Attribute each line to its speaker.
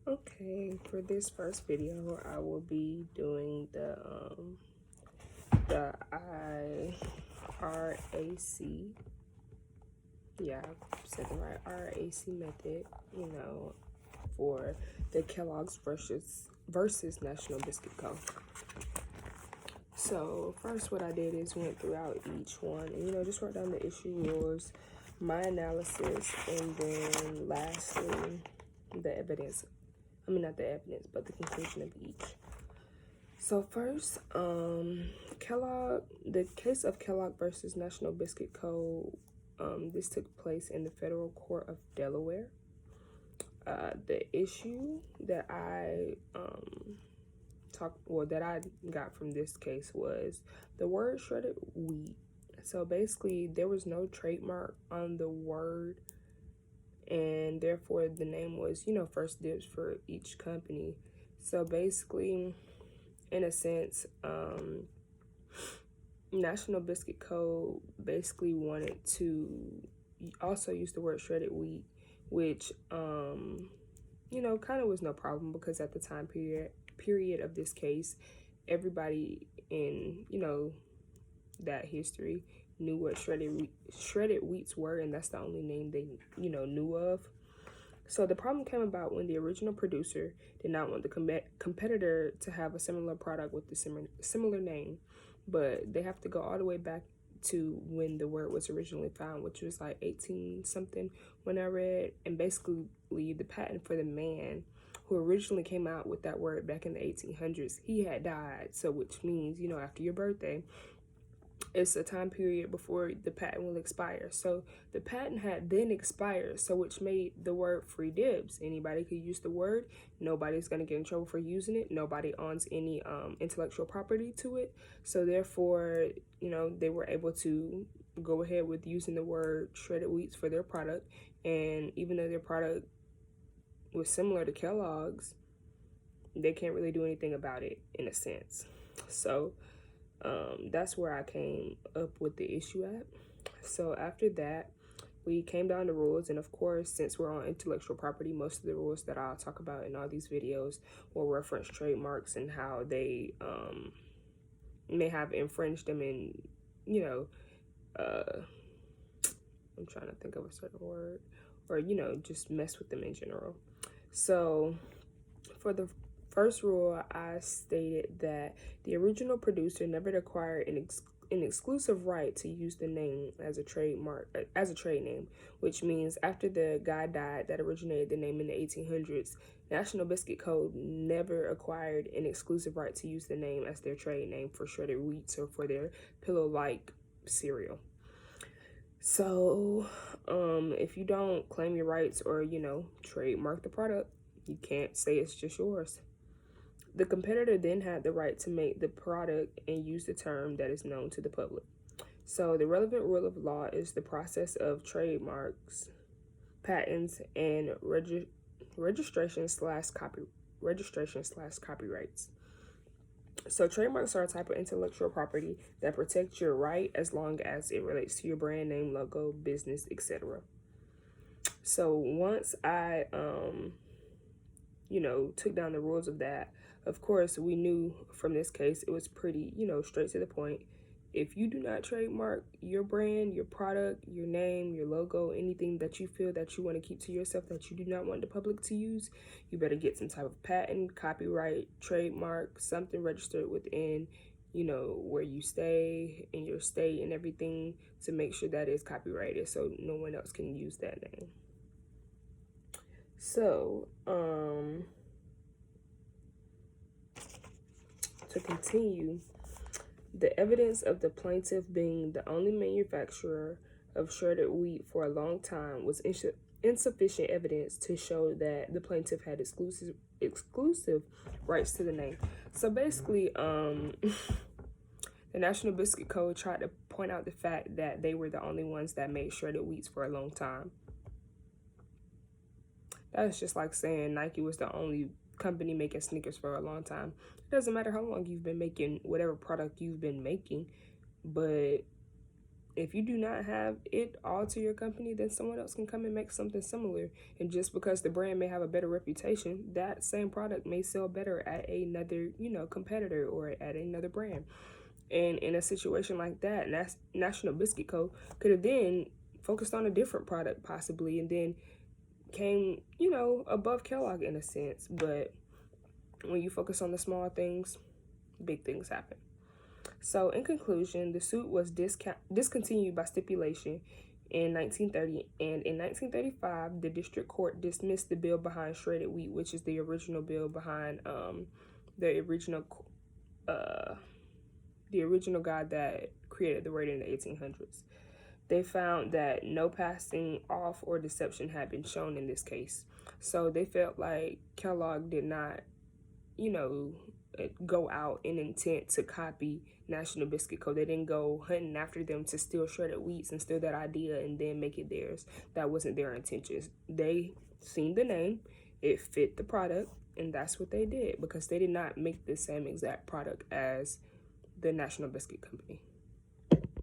Speaker 1: Okay, for this first video, I will be doing the IRAC. Yeah, I said the right RAC method. For the Kellogg's versus National Biscuit Co. So first, what I did is went throughout each one, and just wrote down the issue rules, my analysis, and then lastly, the evidence. I mean, not the evidence, but the conclusion of each. So first, Kellogg, the case of Kellogg versus National Biscuit Co. This took place in the Federal Court of Delaware. The issue that I got from this case was the word shredded wheat. So basically, there was no trademark on the word, and therefore the name was, first dibs for each company. So basically, in a sense, National Biscuit Co. basically wanted to also use the word shredded wheat, which, kind of was no problem because at the time period of this case, everybody in, that history knew what shredded wheats were, and that's the only name they, knew of. So the problem came about when the original producer did not want the competitor to have a similar product with the similar name, but they have to go all the way back to when the word was originally found, which was like 18 something when I read. And basically the patent for the man who originally came out with that word back in the 1800s, he had died. So which means, after your birthday, it's a time period before the patent will expire. So the patent had then expired, so which made the word free dibs. Anybody could use the word. Nobody's going to get in trouble for using it. Nobody owns any intellectual property to it. So therefore, they were able to go ahead with using the word shredded wheats for their product. And even though their product was similar to Kellogg's, they can't really do anything about it in a sense. So that's where I came up with the issue at. So after that, we came down to rules, and of course, since we're on intellectual property, most of the rules that I'll talk about in all these videos will reference trademarks and how they may have infringed them in, I'm trying to think of a certain word, or, just mess with them in general. So for the first rule, I stated that the original producer never acquired an exclusive right to use the name as a trademark, as a trade name, which means after the guy died that originated the name in the 1800s, National Biscuit Co. never acquired an exclusive right to use the name as their trade name for shredded wheats or for their pillow-like cereal. So, if you don't claim your rights or, trademark the product, you can't say it's just yours. The competitor then had the right to make the product and use the term that is known to the public. So the relevant rule of law is the process of trademarks, patents, and registration slash copyrights. So trademarks are a type of intellectual property that protects your right as long as it relates to your brand name, logo, business, etc. So once I took down the rules of that, of course, we knew from this case, it was pretty, straight to the point. If you do not trademark your brand, your product, your name, your logo, anything that you feel that you want to keep to yourself that you do not want the public to use, you better get some type of patent, copyright, trademark, something registered within, where you stay, in your state and everything, to make sure that is copyrighted so no one else can use that name. So, to continue, the evidence of the plaintiff being the only manufacturer of shredded wheat for a long time was insufficient evidence to show that the plaintiff had exclusive rights to the name. So basically, the National Biscuit Co. tried to point out the fact that they were the only ones that made shredded wheats for a long time. That's just like saying Nike was the only company making sneakers for a long time. It doesn't matter how long you've been making whatever product you've been making, but If you do not have it all to your company, then someone else can come and make something similar. And just because the brand may have a better reputation, that same product may sell better at another, competitor or at another brand. And in a situation like that, National Biscuit Co. could have then focused on a different product possibly, and then came, above Kellogg in a sense. But when you focus on the small things, big things happen. So in conclusion, the suit was discontinued by stipulation in 1930, and in 1935, the district court dismissed the bill behind shredded wheat, which is the original bill behind the original guy that created the rate in the 1800s. They found that no passing off or deception had been shown in this case. So they felt like Kellogg did not, go out in intent to copy National Biscuit Co. They didn't go hunting after them to steal shredded wheats and steal that idea and then make it theirs. That wasn't their intentions. They seen the name, it fit the product, and that's what they did, because they did not make the same exact product as the National Biscuit Company.